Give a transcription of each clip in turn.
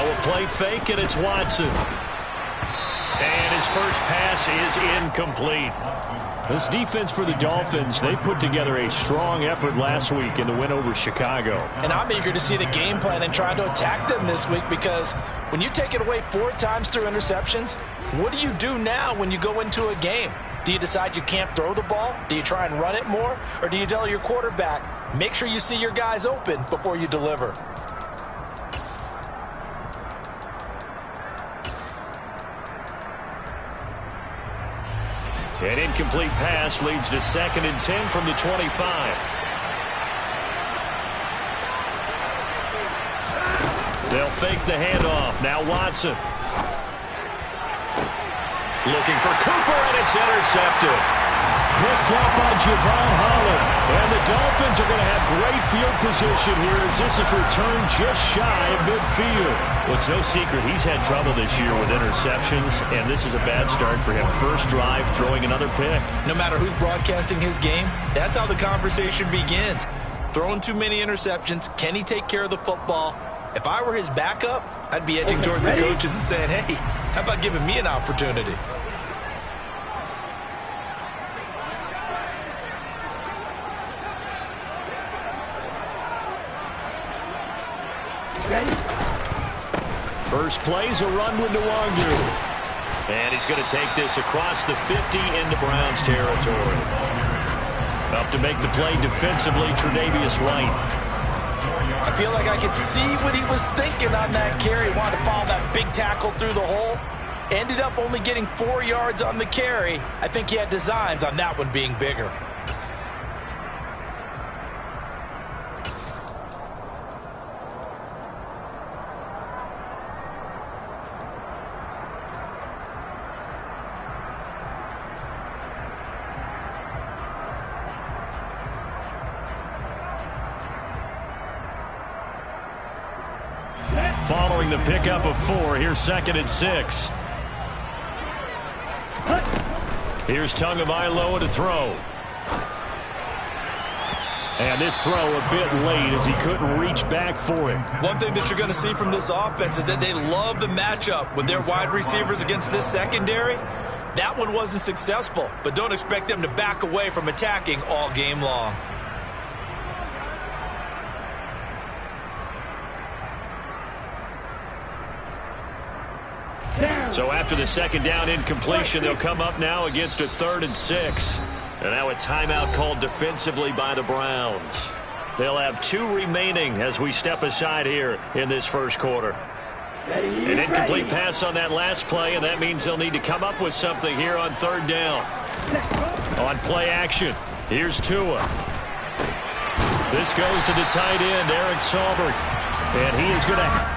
Now a play fake, and it's Watson. And his first pass is incomplete. This defense for the Dolphins, they put together a strong effort last week in the win over Chicago. And I'm eager to see the game plan and try to attack them this week, because when you take it away 4 times through interceptions, what do you do now when you go into a game? Do you decide you can't throw the ball? Do you try and run it more? Or do you tell your quarterback, make sure you see your guys open before you deliver? An incomplete pass leads to 2nd and 10 from the 25. They'll fake the handoff. Now Watson. Looking for Cooper, and it's intercepted. Picked up by Javon Holland. And the Dolphins are going to have great field position here as this is returned just shy of midfield. Well, it's no secret he's had trouble this year with interceptions, and this is a bad start for him. First drive, throwing another pick. No matter who's broadcasting his game, that's how the conversation begins. Throwing too many interceptions, can he take care of the football? If I were his backup, I'd be edging towards the coaches and saying, hey, how about giving me an opportunity? First play's a run with Nwangu. And he's going to take this across the 50 into Browns territory. Up to make the play defensively, Tre'Davious White. I feel like I could see what he was thinking on that carry. Wanted to follow that big tackle through the hole. Ended up only getting 4 yards on the carry. I think he had designs on that one being bigger. Following the pickup of 4, here's 2nd and 6. Here's Tagovailoa to throw. And this throw a bit late as he couldn't reach back for it. One thing that you're going to see from this offense is that they love the matchup with their wide receivers against this secondary. That one wasn't successful, but don't expect them to back away from attacking all game long. So after the 2nd down incompletion, they'll come up now against a 3rd and 6. And now a timeout called defensively by the Browns. They'll have 2 remaining as we step aside here in this first quarter. An incomplete pass on that last play, and that means they'll need to come up with something here on 3rd down. On play action, here's Tua. This goes to the tight end, Eric Saubert. And he is going to...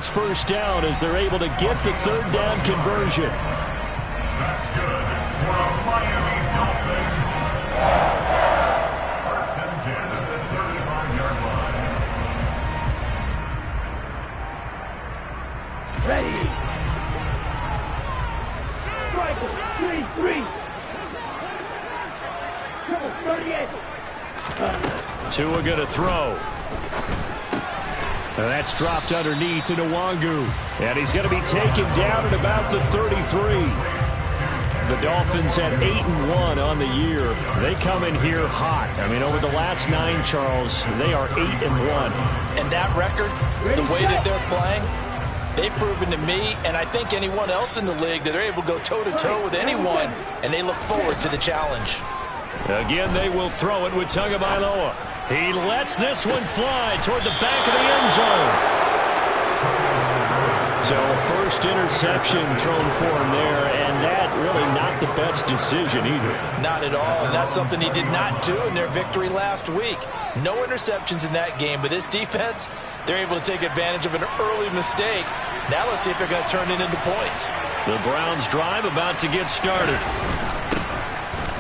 First down as they're able to get the 3rd down conversion. That's good for a Miami Dolphins. 1st and 10 at the 35-yard line. Ready. Strike 3-3. Triple 38. Tua going to throw. And that's dropped underneath to Nwangu. And he's going to be taken down at about the 33. The Dolphins at 8-1 on the year. They come in here hot. I mean, over the last 9, Charles, they are 8-1. And that record, the way that they're playing, they've proven to me, and I think anyone else in the league, that they're able to go toe-to-toe with anyone, and they look forward to the challenge. Again, they will throw it with Tagovailoa. He lets this one fly toward the back of the end zone. So first interception thrown for him there, and that really not the best decision either. Not at all, and that's something he did not do in their victory last week. No interceptions in that game, but this defense, they're able to take advantage of an early mistake. Now let's see if they're going to turn it into points. The Browns drive about to get started.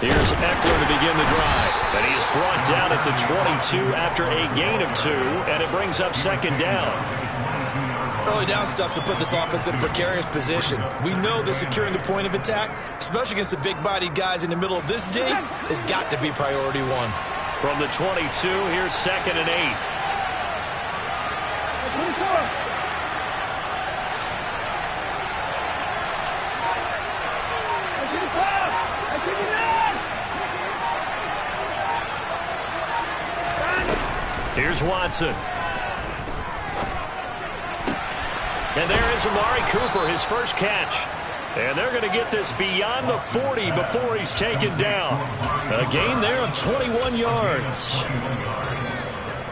Here's Eckler to begin the drive. And he is brought down at the 22 after a gain of 2, and it brings up second down. Early down stuff to put this offense in a precarious position. We know that securing the point of attack, especially against the big-bodied guys in the middle of this D, has got to be priority 1. From the 22, here's 2nd and 8. Here's Watson. And there is Amari Cooper, his first catch. And they're going to get this beyond the 40 before he's taken down. A gain there of 21 yards.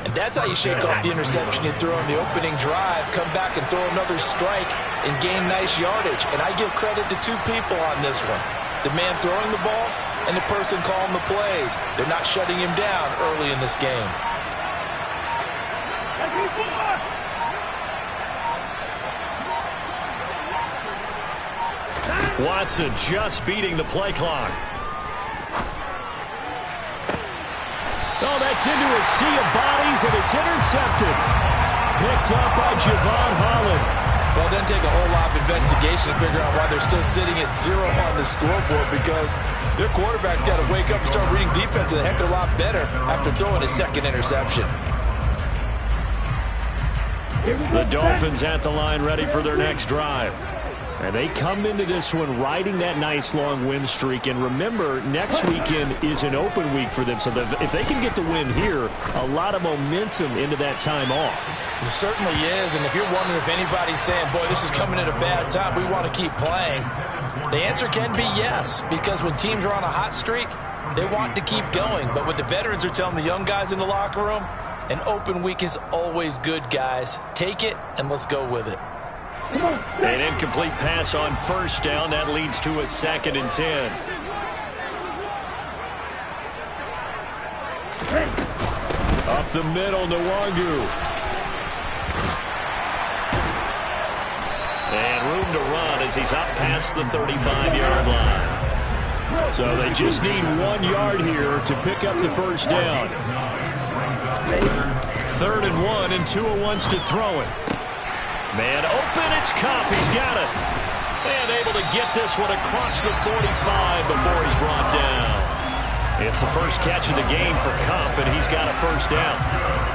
And that's how you shake off the interception you throw in the opening drive, come back and throw another strike and gain nice yardage. And I give credit to 2 people on this one. The man throwing the ball and the person calling the plays. They're not shutting him down early in this game. Watson just beating the play clock. Oh, that's into a sea of bodies, and it's intercepted. Picked up by Javon Holland. Well, it doesn't take a whole lot of investigation to figure out why they're still sitting at 0 on the scoreboard, because their quarterback's got to wake up and start reading defense a heck of a lot better after throwing his 2nd interception. The Dolphins at the line ready for their next drive. And they come into this one riding that nice long win streak. And remember, next weekend is an open week for them. So if they can get the win here, a lot of momentum into that time off. It certainly is. And if you're wondering if anybody's saying, boy, this is coming at a bad time, we want to keep playing, the answer can be yes. Because when teams are on a hot streak, they want to keep going. But what the veterans are telling the young guys in the locker room, an open week is always good, guys. Take it, and let's go with it. An incomplete pass on first down. That leads to a 2nd and 10. Up the middle, Nwangu. And room to run as he's up past the 35-yard line. So they just need 1 yard here to pick up the first down. 3rd and 1, and Tua wants to throw it. Man open, it's Cup. He's got it. And able to get this one across the 45 before he's brought down. It's the first catch of the game for Cup, and he's got a first down.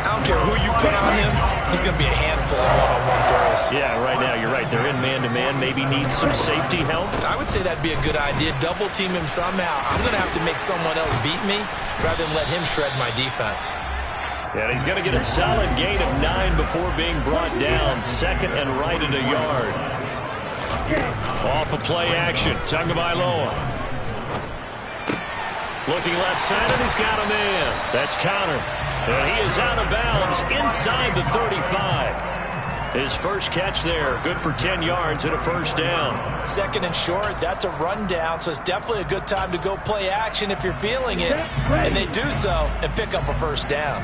I don't care who you put on him, he's going to be a handful of one-on-one throws. Yeah, right now, you're right. They're in man-to-man. Maybe need some safety help. I would say that'd be a good idea. Double team him somehow. I'm going to have to make someone else beat me rather than let him shred my defense. And he's going to get a solid gain of 9 before being brought down. 2nd and right at a yard. Off of play action. Tagovailoa. Looking left side, and he's got a man. That's Connor. And he is out of bounds inside the 35. His first catch there. Good for 10 yards and a first down. 2nd and short. That's a rundown, so it's definitely a good time to go play action if you're feeling it. And they do so and pick up a first down.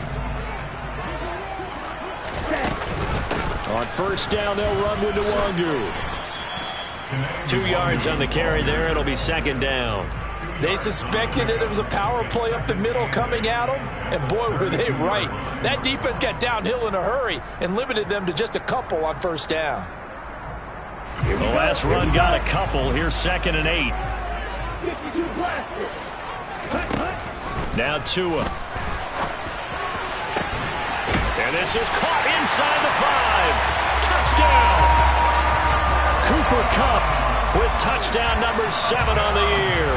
On first down, they'll run with Nwangu. 2 yards on the carry there. It'll be 2nd down. They suspected that it was a power play up the middle coming at them, and boy, were they right. That defense got downhill in a hurry and limited them to just a couple on first down. The last run got a couple. Here's 2nd and 8. Now Tua. And this is caught inside the 5. Touchdown! Cooper Kupp with touchdown number 7 on the year.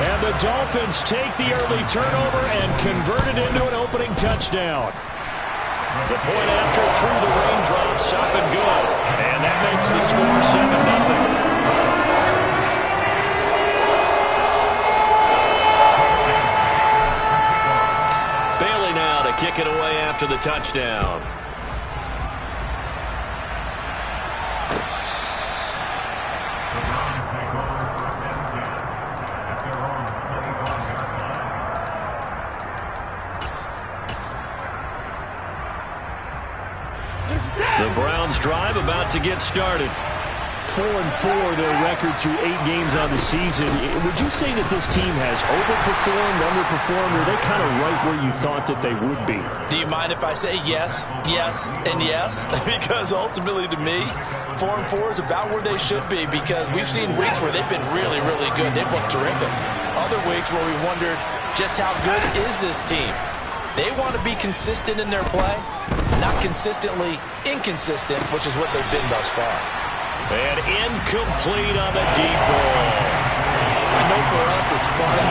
And the Dolphins take the early turnover and convert it into an opening touchdown. The point after through the raindrops, up and good. And that makes the score 7-0. Kick it away after the touchdown. The Browns drive about to get started. 4-4, their record through 8 games on the season. Would you say that this team has overperformed, underperformed, or are they kind of right where you thought that they would be? Do you mind if I say yes, yes, and yes? Because ultimately to me, 4-4 is about where they should be, because we've seen weeks where they've been really, really good. They've looked terrific. Other weeks where we wondered just how good is this team. They want to be consistent in their play, not consistently inconsistent, which is what they've been thus far. And incomplete on the deep ball. I know for us it's fun,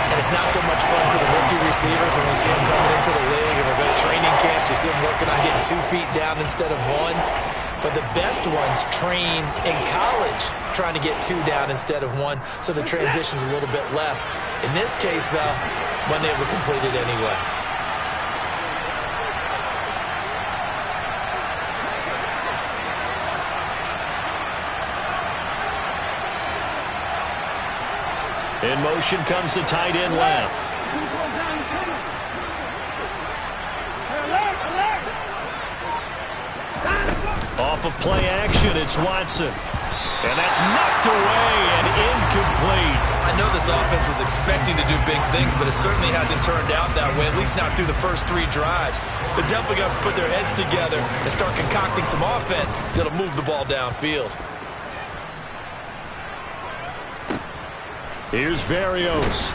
and it's not so much fun for the rookie receivers when we see them coming into the league and we go to training camps. You see them working on getting 2 feet down instead of 1. But the best ones train in college trying to get 2 down instead of 1, so the transition's a little bit less. In this case, though, when they were completed anyway. In motion comes the tight end left. Off of play action, it's Watson. And that's knocked away and incomplete. I know this offense was expecting to do big things, but it certainly hasn't turned out that way, at least not through the first 3 drives. They're definitely going to put their heads together and start concocting some offense that'll move the ball downfield. Here's Berrios.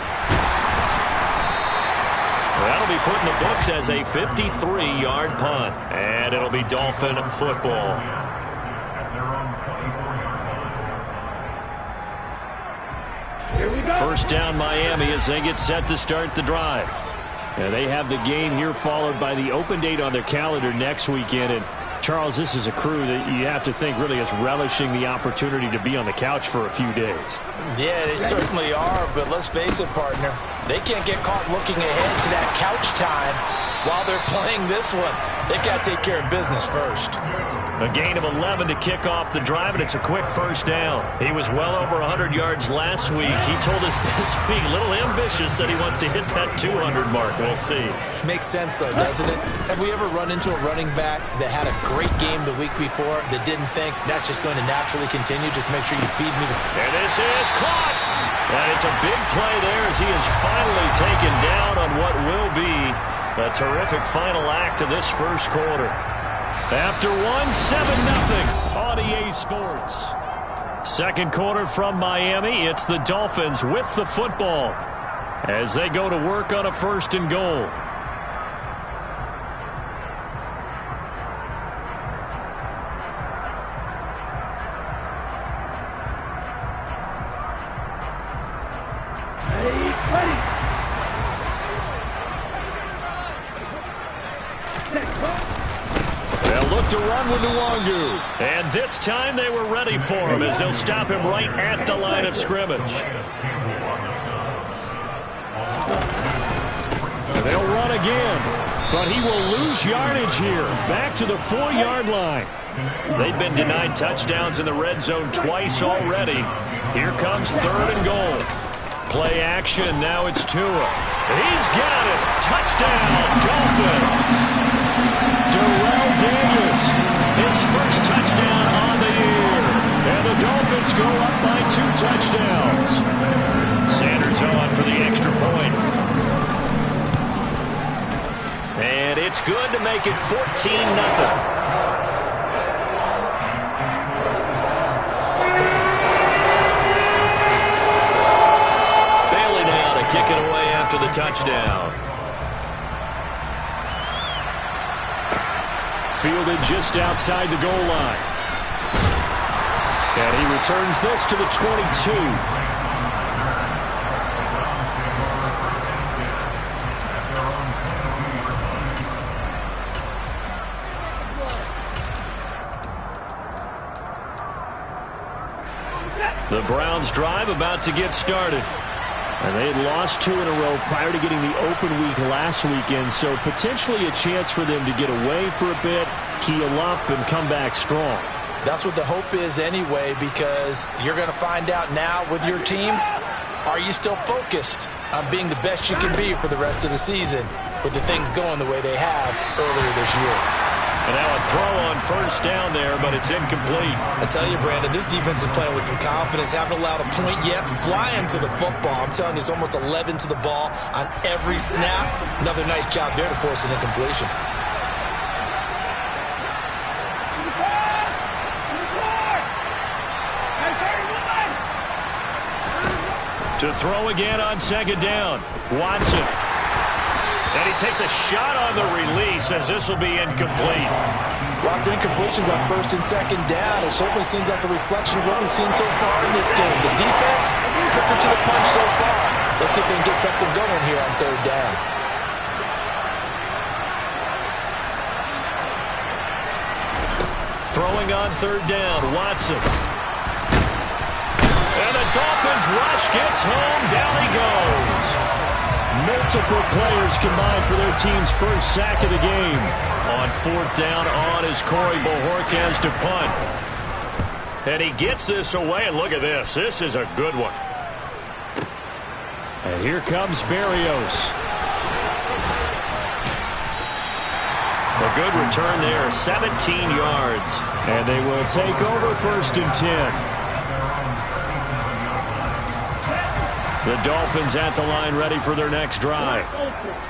That'll be put in the books as a 53-yard punt. And it'll be Dolphin football. First down Miami as they get set to start the drive. And they have the game here followed by the open date on their calendar next weekend. And Charles, this is a crew that you have to think really is relishing the opportunity to be on the couch for a few days. Yeah, they certainly are, but let's face it, partner. They can't get caught looking ahead to that couch time while they're playing this one. They've got to take care of business first. A gain of 11 to kick off the drive, and it's a quick first down. He was well over 100 yards last week. He told us this week, a little ambitious, said he wants to hit that 200 mark. We'll see. Makes sense, though, doesn't it? Have we ever run into a running back that had a great game the week before that didn't think that's just going to naturally continue? Just make sure you feed me the... And this is caught! And it's a big play there as he is finally taken down on what will be a terrific final act of this first quarter. After 1, 7-0 on EA Sports. Second quarter from Miami. It's the Dolphins with the football as they go to work on a 1st and goal. To run with Nwangu. And this time they were ready for him as they'll stop him right at the line of scrimmage. They'll run again, but he will lose yardage here. Back to the 4-yard line. They've been denied touchdowns in the red zone twice already. Here comes 3rd and goal. Play action, now it's Tua. He's got it. Touchdown, Dolphins. Darrell Daniels, his first touchdown on the year. And the Dolphins go up by 2 touchdowns. Sanders on for the extra point. And it's good to make it 14-0. Bailey now to kick it away after the touchdown. fielded just outside the goal line. And he returns this to the 22. The Browns drive about to get started. And they had lost 2 in a row prior to getting the open week last weekend, so potentially a chance for them to get away for a bit, keel up, and come back strong. That's what the hope is anyway, because you're going to find out now with your team, are you still focused on being the best you can be for the rest of the season with the things going the way they have earlier this year? And now a throw on first down there, but it's incomplete. I tell you, Brandon, this defense is playing with some confidence. Haven't allowed a point yet. Flying to the football. I'm telling you, it's almost 11 to the ball on every snap. Another nice job there to force an incompletion. To throw again on second down. Watson. And he takes a shot on the release as this will be incomplete. Well, after incompletions on first and second down, it certainly seems like a reflection of what we've seen so far in this game. The defense, quicker to the punch so far. Let's see if they can get something going here on third down. Throwing on third down, Watson. And the Dolphins rush gets home. Down he goes. Multiple players combined for their team's first sack of the game. On fourth down on is Corey Bojorquez to punt. And he gets this away, and look at this. This is a good one. And here comes Berrios. A good return there, 17 yards. And they will take over first and 10. The Dolphins at the line ready for their next drive.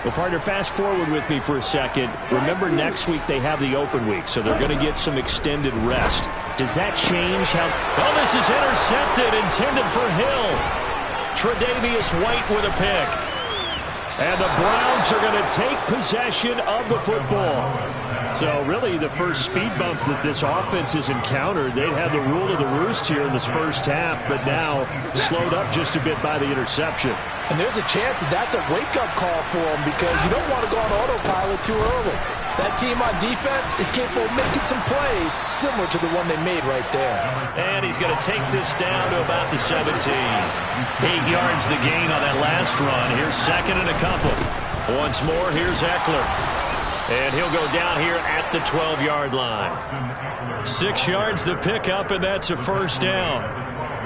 Well, partner, fast forward with me for a second. Remember, next week they have the open week, so they're going to get some extended rest. Does that change how... Oh, this is intercepted, intended for Hill. Tre'Davious White with a pick. And the Browns are going to take possession of the football. So really the first speed bump that this offense has encountered, they'd had the rule of the roost here in this first half, but now slowed up just a bit by the interception. And there's a chance that that's a wake-up call for them, because you don't want to go on autopilot too early. That team on defense is capable of making some plays similar to the one they made right there. And he's going to take this down to about the 17. 8 yards the gain on that last run. Here's second and a couple. Once more, here's Eckler. And he'll go down here at the 12-yard line. 6 yards the pickup, and that's a first down.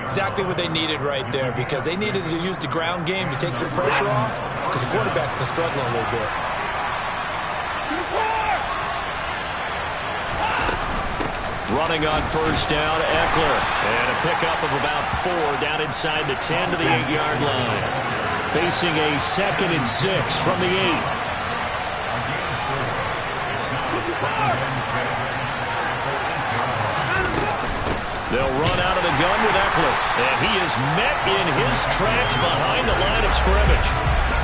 Exactly what they needed right there, because they needed to use the ground game to take some pressure off, because the quarterback's been struggling a little bit. Running on first down, Eckler. And a pickup of about 4 down inside the 10 to the 8-yard line. Facing a second and 6 from the 8. They'll run out of the gun with Eckler. And he is met in his tracks behind the line of scrimmage.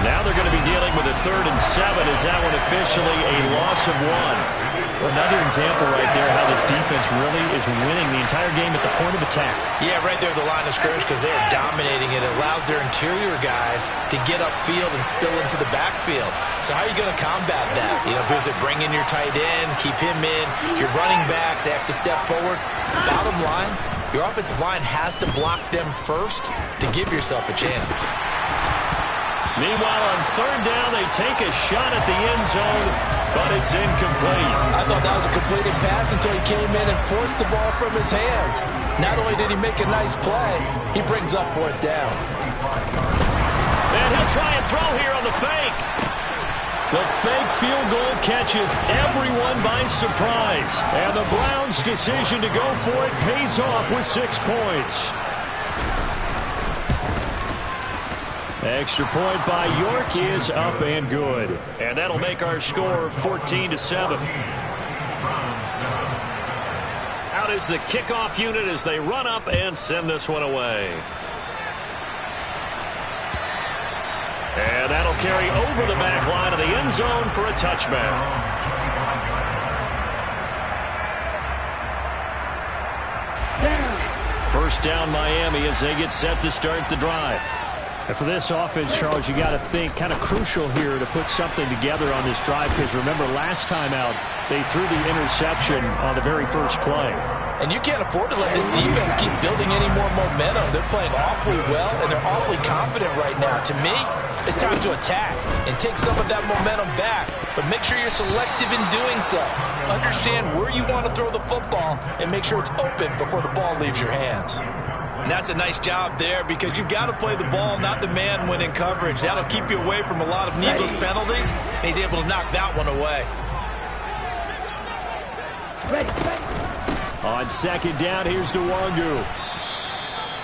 Now they're going to be dealing with a 3rd and 7. Is that one officially a loss of 1? Another example right there how this defense really is winning the entire game at the point of attack. Yeah, right there at the line of scrimmage, because they are dominating it. It allows their interior guys to get upfield and spill into the backfield. So how are you going to combat that? You know, because they bring in your tight end, keep him in. Your running backs, they have to step forward. Bottom line, your offensive line has to block them first to give yourself a chance. Meanwhile, on 3rd down, they take a shot at the end zone, but it's incomplete. I thought that was a completed pass until he came in and forced the ball from his hands. Not only did he make a nice play, he brings up 4th down. And he'll try and throw here on the fake. The fake field goal catches everyone by surprise. And the Browns' decision to go for it pays off with 6 points. Extra point by York is up and good. And that'll make our score 14-7. Out is the kickoff unit as they run up and send this one away. And that'll carry over the back line of the end zone for a touchback. First down Miami as they get set to start the drive. And for this offense, Charles, you got to think kind of crucial here to put something together on this drive, because remember last time out they threw the interception on the very first play. And you can't afford to let this defense keep building any more momentum. They're playing awfully well, and they're awfully confident right now. To me, it's time to attack and take some of that momentum back. But make sure you're selective in doing so. Understand where you want to throw the football and make sure it's open before the ball leaves your hands. And that's a nice job there, because you've got to play the ball, not the man when in coverage. That'll keep you away from a lot of needless penalties, and he's able to knock that one away. On second down, here's Nwangu.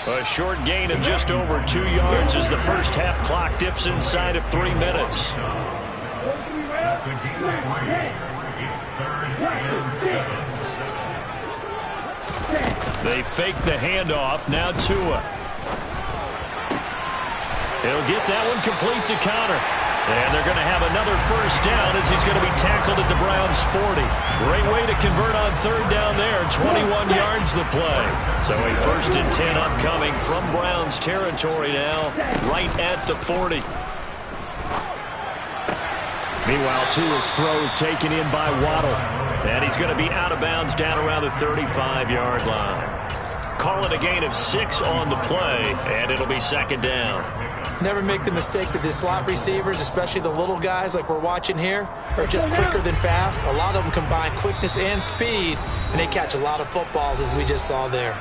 A short gain of just over 2 yards as the first half clock dips inside of 3 minutes. They fake the handoff. Now Tua. He'll get that one complete to Connor. And they're going to have another first down as he's going to be tackled at the Browns' 40. Great way to convert on third down there. 21 yards the play. So a 1st and 10 upcoming from Browns territory now, right at the 40. Meanwhile, Tua's throw is taken in by Waddle. And he's going to be out of bounds down around the 35-yard line. Call it a gain of 6 on the play, and it'll be second down. Never make the mistake that the slot receivers, especially the little guys like we're watching here, are just quicker than fast. A lot of them combine quickness and speed, and they catch a lot of footballs, as we just saw there.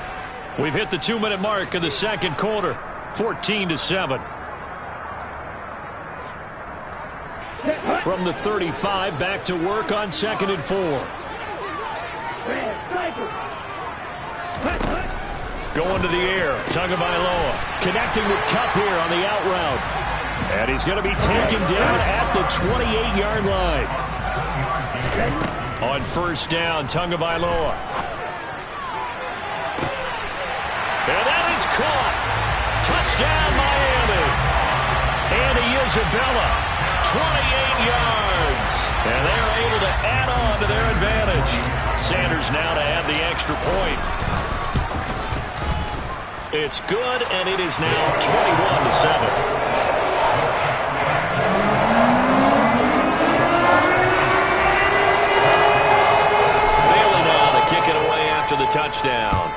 We've hit the 2-minute mark of the second quarter, 14-7. From the 35, back to work on 2nd and 4. Going to the air, Tagovailoa connecting with Kupp here on the out route. And he's going to be taken down at the 28-yard line. On first down, Tagovailoa. And that is caught. Touchdown, Miami. Andy Isabella, 28 yards. And they're able to add on to their advantage. Sanders now to add the extra point. It's good, and it is now 21-7. Bailey now to kick it away after the touchdown.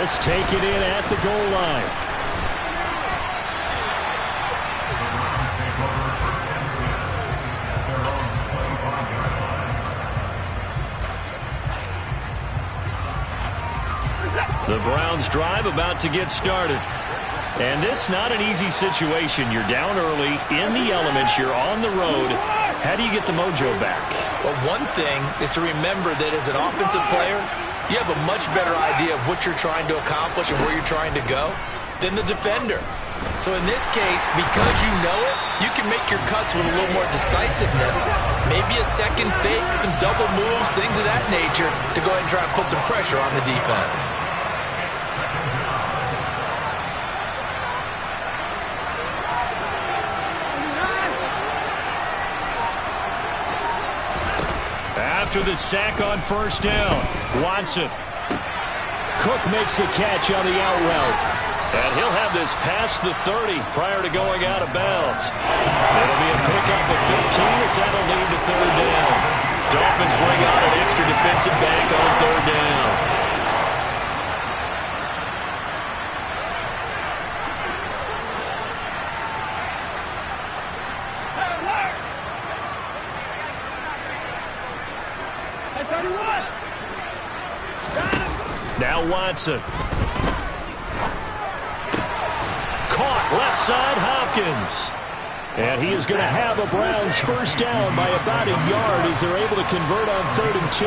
This taken in at the goal line. The Browns drive about to get started. And this not an easy situation. You're down early, in the elements, you're on the road. How do you get the mojo back? Well, one thing is to remember that as an offensive player, you have a much better idea of what you're trying to accomplish and where you're trying to go than the defender. So in this case, because you know it, you can make your cuts with a little more decisiveness. Maybe a second fake, some double moves, things of that nature to go ahead and try and put some pressure on the defense. After the sack on first down, Watson. Cook makes the catch on the out route. And he'll have this past the 30 prior to going out of bounds. It'll be a pickup of 15 as that'll lead to third down. Dolphins bring out an extra defensive back on third down. Now Watson. Caught left side, Hopkins. And he is going to have a Browns first down by about a yard as they're able to convert on 3rd and 2.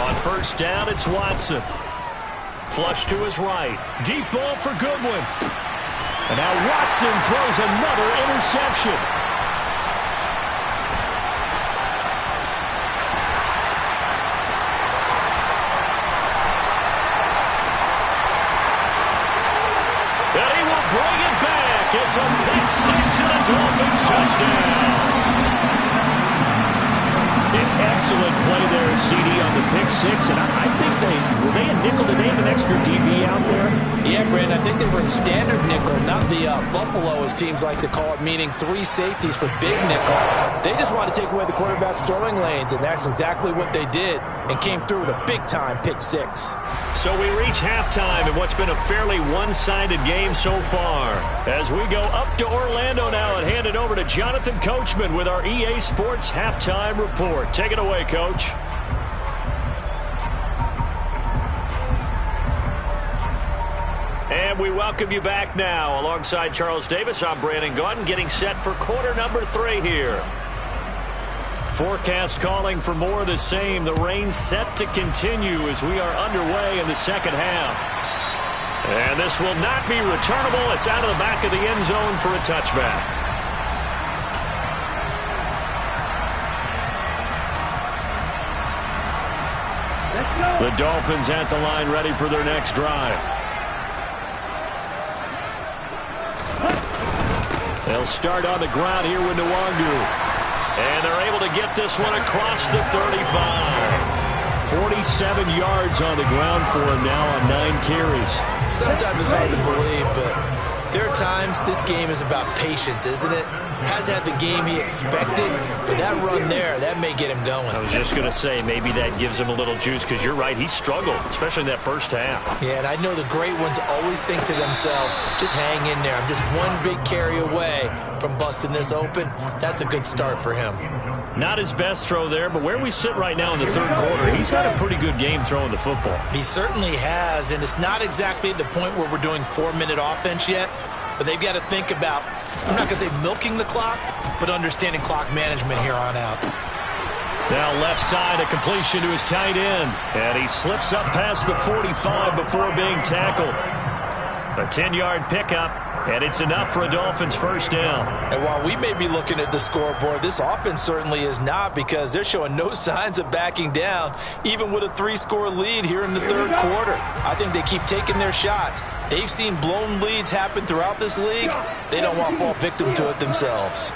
On first down, it's Watson. Flush to his right. Deep ball for Goodwin. And now Watson throws another interception. And he will bring it back. It's a pick six and a Dolphins touchdown. An excellent play there, CD, on the pick six. And I think were they a nickel today, an extra DB out there? Yeah, Brandon, I think they were in standard nickel, not the Buffalo, as teams like to call it, meaning three safeties for big nickel. They just want to take away the quarterback's throwing lanes, and that's exactly what they did, and came through with a big-time pick six. So we reach halftime in what's been a fairly one-sided game so far. As we go up to Orlando now and hand it over to Jonathan Coachman with our EA Sports Halftime Report. Take it away, Coach. And we welcome you back now. Alongside Charles Davis, I'm Brandon Gaudin, getting set for quarter number 3 here. Forecast calling for more of the same. The rain set to continue as we are underway in the second half. And this will not be returnable. It's out of the back of the end zone for a touchback. The Dolphins at the line, ready for their next drive. They'll start on the ground here with Nwangu. And they're able to get this one across the 35. 47 yards on the ground for him now on 9 carries. Sometimes it's hard to believe, but there are times this game is about patience, isn't it? Hasn't had the game he expected, but that run there, that may get him going. I was just going to say, maybe that gives him a little juice, because you're right, he struggled, especially in that first half. Yeah, and I know the great ones always think to themselves, just hang in there. I'm just one big carry away from busting this open. That's a good start for him. Not his best throw there, but where we sit right now in the third quarter, he's had a pretty good game throwing the football. He certainly has, and it's not exactly at the point where we're doing 4-minute offense yet, but they've got to think about, I'm not going to say milking the clock, but understanding clock management here on out. Now left side, a completion to his tight end. And he slips up past the 45 before being tackled. A 10-yard pickup, and it's enough for a Dolphins first down. And while we may be looking at the scoreboard, this offense certainly is not, because they're showing no signs of backing down, even with a 3-score lead here in the third quarter. I think they keep taking their shots. They've seen blown leads happen throughout this league. They don't want to fall victim to it themselves.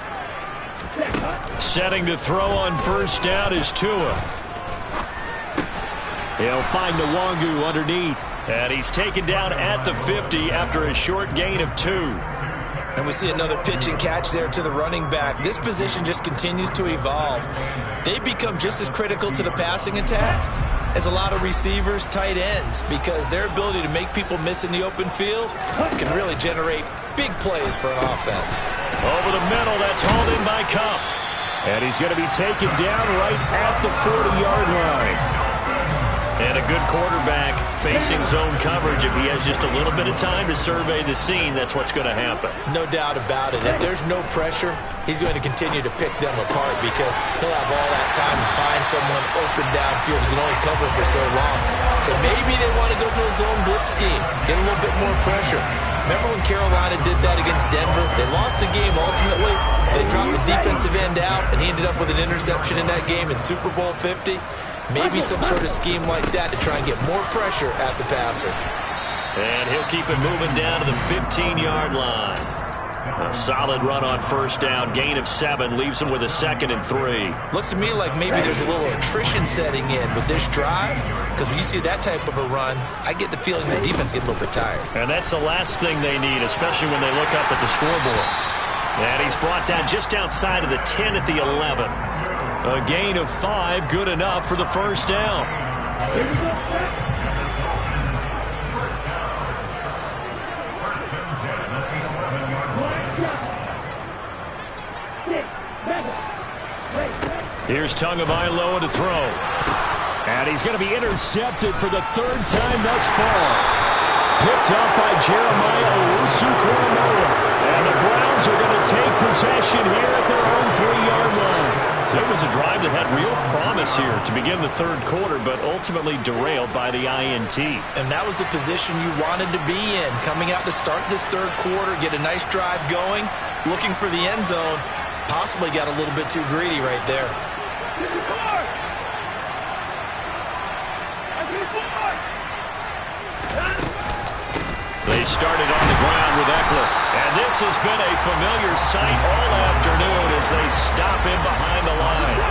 Setting to throw on first down is Tua. He'll find Nwangu underneath. And he's taken down at the 50 after a short gain of 2. And we see another pitch and catch there to the running back. This position just continues to evolve. They become just as critical to the passing attack as a lot of receivers, tight ends, because their ability to make people miss in the open field can really generate big plays for an offense. Over the middle, that's hauled in by Cup. And he's going to be taken down right at the 40-yard line. And a good quarterback facing zone coverage. If he has just a little bit of time to survey the scene, that's what's going to happen. No doubt about it. If there's no pressure, he's going to continue to pick them apart, because he'll have all that time to find someone open downfield. He can only cover for so long. So maybe they want to go to a zone blitz scheme, get a little bit more pressure. Remember when Carolina did that against Denver? They lost the game ultimately. They dropped the defensive end out, and he ended up with an interception in that game in Super Bowl 50. Maybe some sort of scheme like that to try and get more pressure at the passer. And he'll keep it moving down to the 15-yard line. A solid run on first down. Gain of 7 leaves him with a 2nd and 3. Looks to me like maybe there's a little attrition setting in with this drive, because when you see that type of a run, I get the feeling the defense gets a little bit tired. And that's the last thing they need, especially when they look up at the scoreboard. And he's brought down just outside of the 10 at the 11. A gain of 5, good enough for the first down. Here's Tagovailoa to throw. And he's going to be intercepted for the 3rd time thus far. Picked up by Jeremiah Owusu-Koramoah. And the Browns are going to take possession here at their own 3-yard line. So it was a drive that had real promise here to begin the third quarter, but ultimately derailed by the INT. And that was the position you wanted to be in, coming out to start this third quarter, get a nice drive going, looking for the end zone. Possibly got a little bit too greedy right there. They They started on the ground with Eckler. And this has been a familiar sight all afternoon as they stop him behind the line.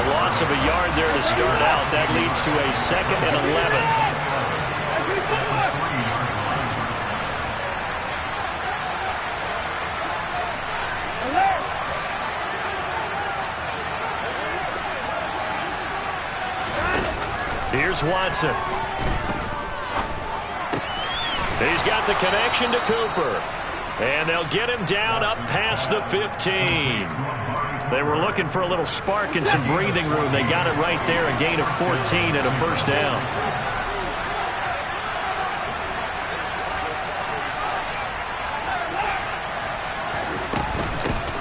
A loss of a yard there to start out. That leads to a 2nd and 11. Here's Watson. He's got the connection to Cooper. And they'll get him down up past the 15. They were looking for a little spark and some breathing room. They got it right there, a gain of 14 and a first down.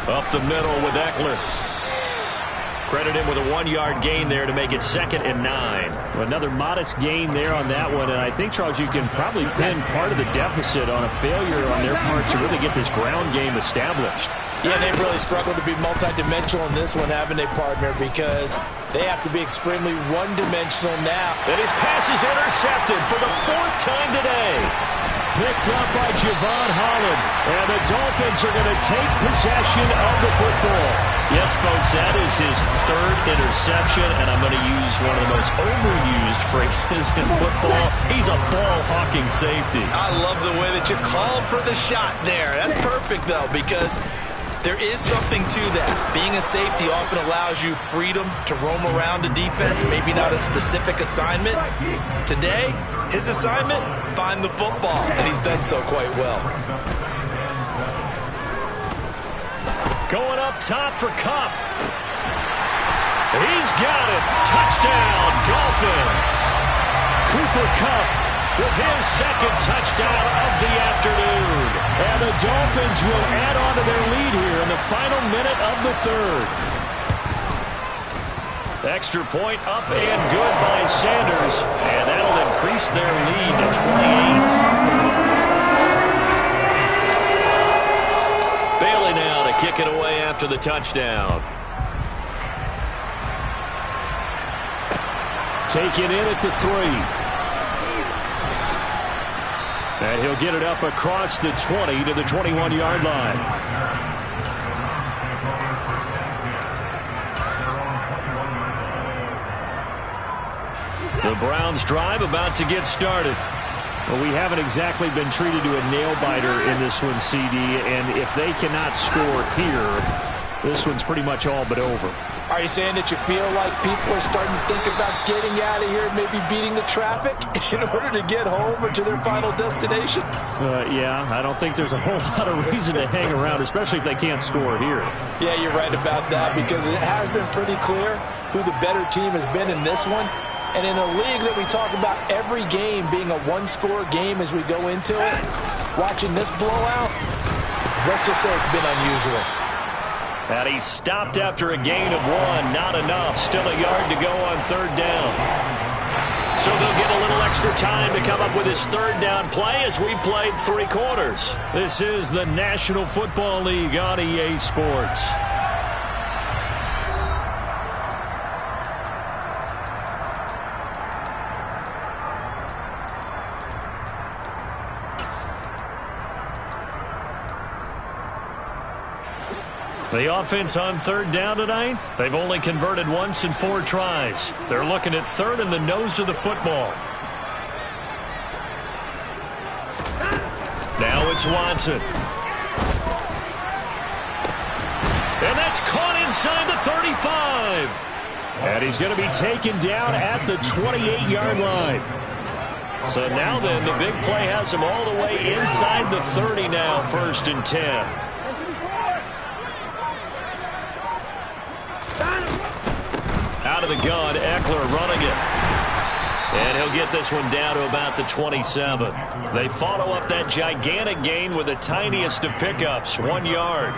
Up the middle with Eckler. Credit him with a 1-yard gain there to make it 2nd and 9. Another modest gain there on that one, and I think, Charles, you can probably pin part of the deficit on a failure on their part to really get this ground game established. Yeah, they've really struggled to be multidimensional in this one, haven't they, partner, because they have to be extremely one-dimensional now. And his pass is intercepted for the 4th time today. Picked up by Javon Holland, and the Dolphins are going to take possession of the football. Yes, folks, that is his 3rd interception, and I'm going to use one of the most overused phrases in football. He's a ball-hawking safety. I love the way that you called for the shot there. That's perfect, though, because there is something to that. Being a safety often allows you freedom to roam around a defense, maybe not a specific assignment. Today, his assignment, find the football, and he's done so quite well. Going up top for Kupp. He's got it. Touchdown, Dolphins. Cooper Kupp with his 2nd touchdown of the afternoon. And the Dolphins will add on to their lead here in the final minute of the 3rd. Extra point up and good by Sanders. And that'll increase their lead to 28. Bailey now to kick it away after the touchdown. Taken in at the 3. And he'll get it up across the 20 to the 21-yard line. The Browns drive about to get started. Well, we haven't exactly been treated to a nail-biter in this one, CD, and if they cannot score here, this one's pretty much all but over. Are you saying that you feel like people are starting to think about getting out of here and maybe beating the traffic in order to get home or to their final destination? Yeah, I don't think there's a whole lot of reason to hang around, especially if they can't score here. Yeah, you're right about that, because it has been pretty clear who the better team has been in this one. And in a league that we talk about every game being a one-score game as we go into it, watching this blowout, let's just say it's been unusual. And he stopped after a gain of 1. Not enough. Still a yard to go on 3rd down. So they'll get a little extra time to come up with his 3rd down play as we played 3 quarters. This is the National Football League on EA Sports. The offense on 3rd down tonight, they've only converted once in 4 tries. They're looking at 3rd in the nose of the football. Now it's Watson. And that's caught inside the 35. And he's going to be taken down at the 28-yard line. So now then, the big play has him all the way inside the 30 now, 1st and 10. Out of the gun, Eckler running it. And he'll get this one down to about the 27. They follow up that gigantic gain with the tiniest of pickups, 1 yard.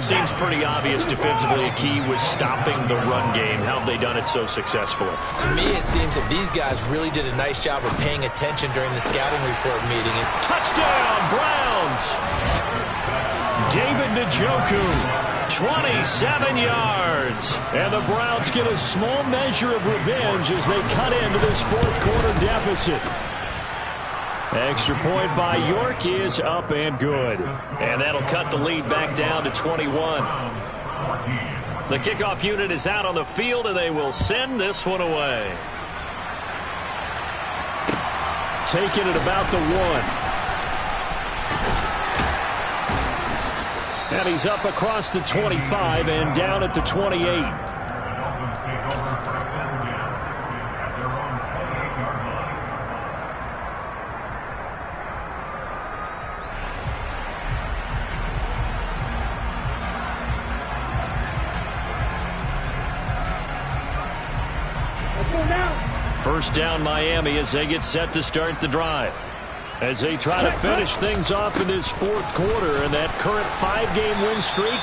Seems pretty obvious defensively a key was stopping the run game. How have they done it so successfully? To me, it seems that these guys really did a nice job of paying attention during the scouting report meeting. And touchdown, Browns! David Njoku. 27 yards. And the Browns get a small measure of revenge as they cut into this 4th quarter deficit. Extra point by York is up and good. And that'll cut the lead back down to 21. The kickoff unit is out on the field, and they will send this one away. Taking it about the 1. And he's up across the 25 and down at the 28. First down Miami as they get set to start the drive. As they try to finish things off in this fourth quarter, and that current 5-game win streak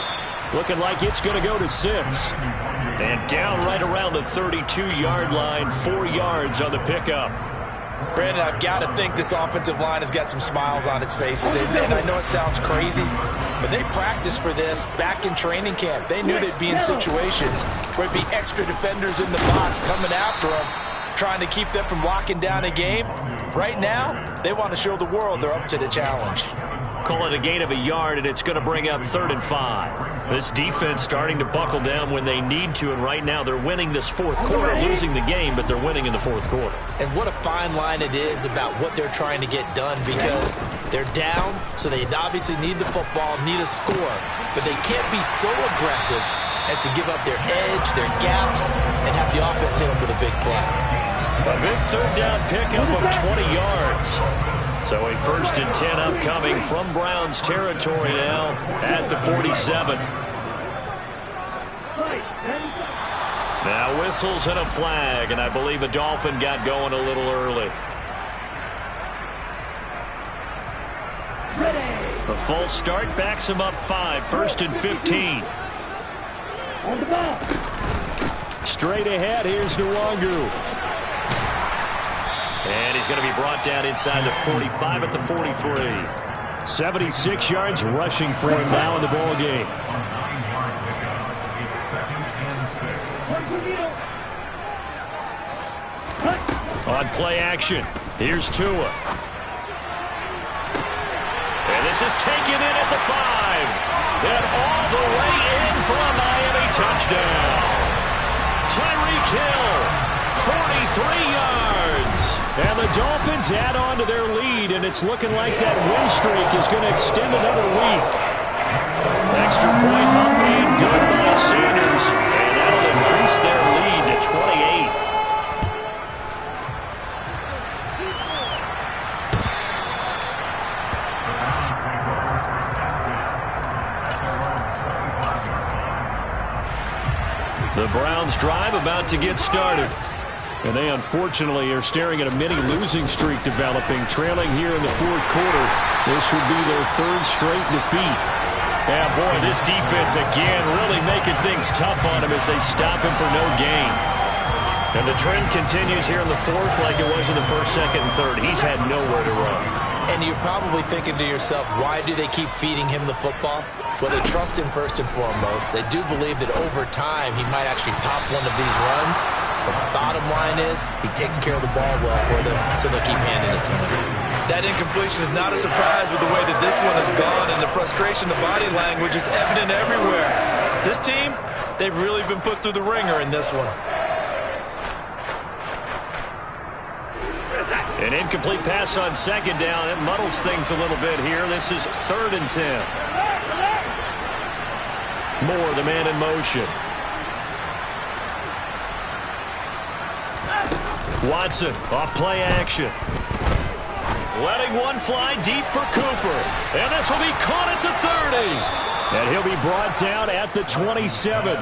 looking like it's going to go to 6. And down right around the 32-yard line, 4 yards on the pickup. Brandon, I've got to think this offensive line has got some smiles on its faces. And I know it sounds crazy, but they practiced for this back in training camp. They knew they'd be in situations where it'd be extra defenders in the box coming after them, trying to keep them from locking down a game. Right now, they want to show the world they're up to the challenge. Call it a gain of a yard, and it's going to bring up 3rd and 5. This defense starting to buckle down when they need to, and right now they're winning this fourth quarter, losing the game, but they're winning in the fourth quarter. And what a fine line it is about what they're trying to get done, because they're down, so they obviously need the football, need a score, but they can't be so aggressive as to give up their edge, their gaps, and have the offense hit them with a big play. A big 3rd down pickup of 20 yards. So a 1st and 10 upcoming from Browns territory now at the 47. Now whistles and a flag, and I believe a Dolphin got going a little early. A false start backs him up 5, 1st and 15. Straight ahead, here's Nwangu. And he's going to be brought down inside the 45 at the 43. 76 yards rushing for him now in the ball game. On play action, here's Tua. And this is taken in at the 5. And all the way in for a Miami touchdown. Tyreek Hill, 43 yards. And the Dolphins add on to their lead, and it's looking like that win streak is going to extend another week. Extra point up and good by Sanders, and that'll increase their lead to 28. The Browns drive about to get started. And they unfortunately are staring at a mini losing streak developing, trailing here in the fourth quarter. This would be their 3rd straight defeat. Yeah, boy, this defense again really making things tough on him as they stop him for no gain. And the trend continues here in the 4th like it was in the 1st, 2nd, and 3rd. He's had nowhere to run. And you're probably thinking to yourself, why do they keep feeding him the football? Well, they trust him first and foremost. They do believe that over time he might actually pop one of these runs. The bottom line is he takes care of the ball well for them, so they'll keep handing it to him. That incompletion is not a surprise with the way that this one has gone, and the frustration, the body language is evident everywhere. This team, they've really been put through the ringer in this one. An incomplete pass on 2nd down. It muddles things a little bit here. This is 3rd and 10. Moore, the man in motion. Watson, off play action. Letting one fly deep for Cooper. And this will be caught at the 30. And he'll be brought down at the 27.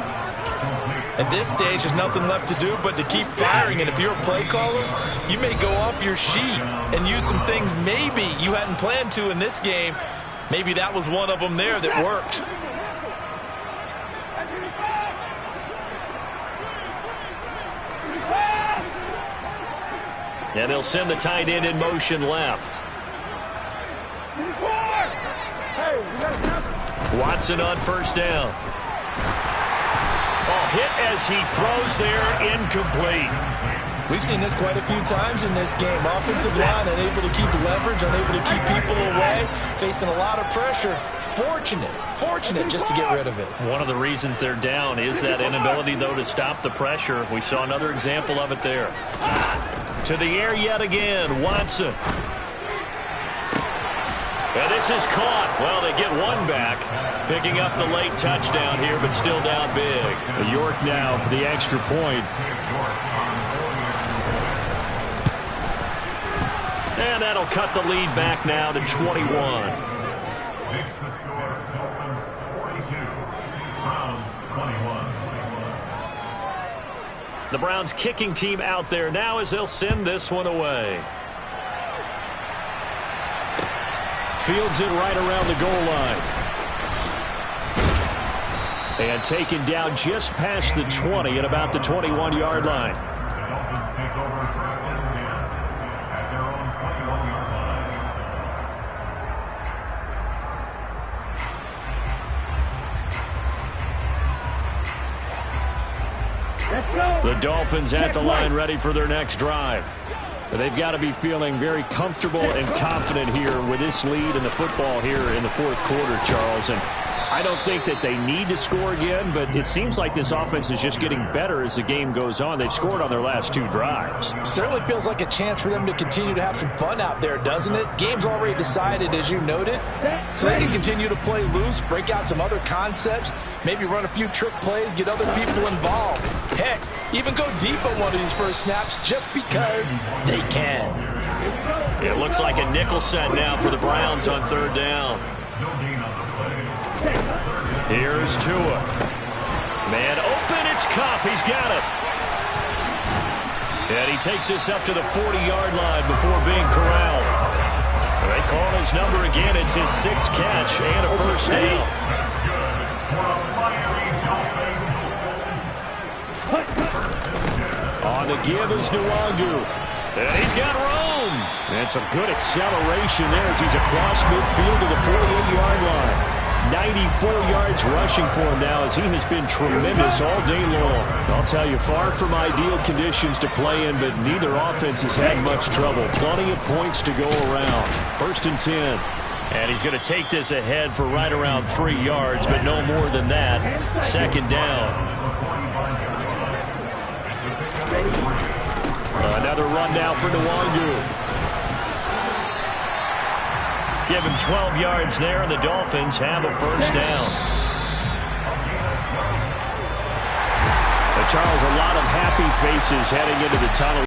At this stage, there's nothing left to do but to keep firing. And if you're a play caller, you may go off your sheet and use some things maybe you hadn't planned to in this game. Maybe that was one of them there that worked. And they'll send the tight end in motion left. Watson on 1st down. Oh, hit as he throws there, incomplete. We've seen this quite a few times in this game. Offensive line unable to keep leverage, unable to keep people away, facing a lot of pressure. Fortunate just to get rid of it. One of the reasons they're down is that inability, though, to stop the pressure. We saw another example of it there. To the air yet again, Watson. And this is caught. Well, they get one back, picking up the late touchdown here, but still down big. York now for the extra point. And that'll cut the lead back now to 21. Makes the score Dolphins 42, Browns 21. The Browns kicking team out there now as they'll send this one away. Fields it right around the goal line. And taken down just past the 20 at about the 21-yard line. The Dolphins take over first and 10 at their own 21-yard line. The Dolphins at the line ready for their next drive. They've got to be feeling very comfortable and confident here with this lead in the football here in the fourth quarter, Charles. And I don't think that they need to score again, but it seems like this offense is just getting better as the game goes on. They've scored on their last two drives. Certainly feels like a chance for them to continue to have some fun out there, doesn't it? Game's already decided, as you noted, so they can continue to play loose, break out some other concepts, maybe run a few trick plays, get other people involved. Heck, even go deep on one of these first snaps just because they can. It looks like a nickel set now for the Browns on third down. No gain on the play. Here's Tua. Man open, it's Kupp. He's got it. And he takes this up to the 40-yard line before being corralled. They call his number again. It's his sixth catch and a first down. On the give is Nwangu. And he's got room. And some good acceleration there as he's across midfield to the 48-yard line. 94 yards rushing for him now as he has been tremendous all day long. I'll tell you, far from ideal conditions to play in, but neither offense has had much trouble. Plenty of points to go around. First and 10. And he's going to take this ahead for right around 3 yards, but no more than that. Second down. Another run now for Nwangu. Give him 12 yards there, and the Dolphins have a first down. Charles, a lot of happy faces heading into the tunnel.